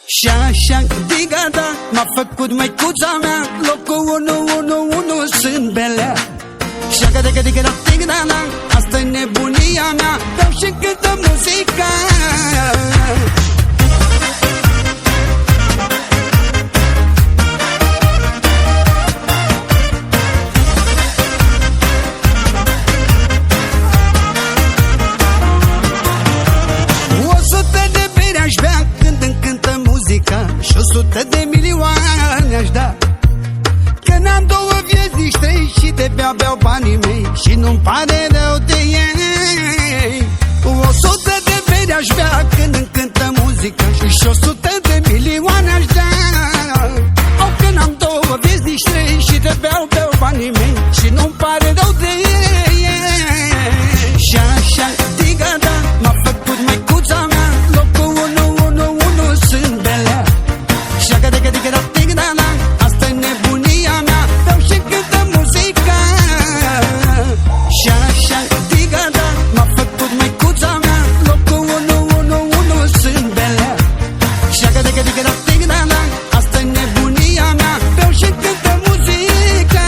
Și așa de gata m-a făcut măicuța mea, locul 111 sunt belea. Și-a de asta-i nebunia mea, beau și cântă muzica. Și 100 de milioane aș da, că n-am două vieți, nici trei, și de beau banii mei și nu-mi pare rău de ei. 100 de beri aș bea când cântă muzica și 100 de milioane aș da, că n-am două vieți, nici trei, și de beau banii mei și nu-mi pare rău de ei. Și așa de gata m-a făcut măicuța mea, locul 111 sunt belea. Asta-i nebunia mea, beau și cântă muzica. Și așa de gata m-a făcut măicuța mea, locul 111 sunt belea. Și asta-i nebunia mea, beau și cântă muzica.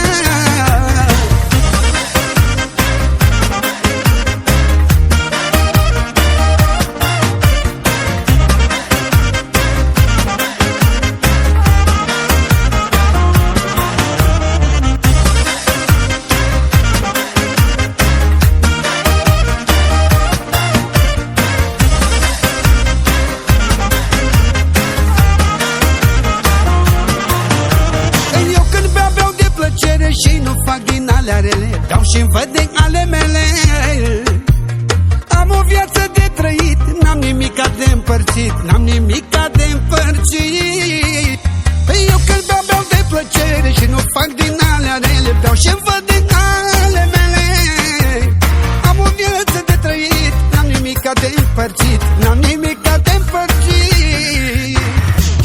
Și nu fac din alea rele, beau și-mi văd de ale mele. Am o viață de trăit, n-am nimica de împărțit, n-am nimica de împărțit. Eu când beau de plăcere și nu fac din alea rele, beau și-mi văd de ale mele. Am o viață de trăit, n-am nimica de împărțit, n-am nimica de împărțit.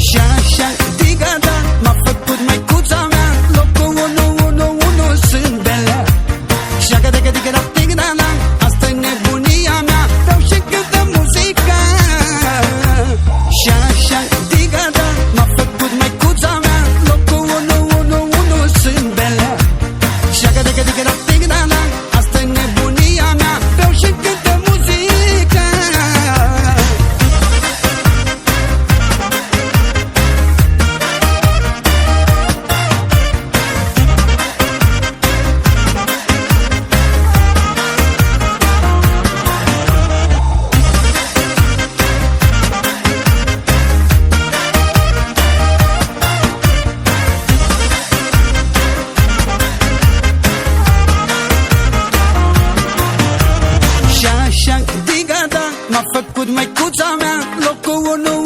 Și așa de gata m-a făcut măicuța mea, locul 111 sunt belea. Și asta-i nebunia mea, beau și cântă muzica. Și așa de gata m-a făcut măicuța mea, locul 111 sunt belea. Și asta-i nebunia mea, beau și cântă muzica. Și așa de gata m-a făcut măicuța mea, locul 1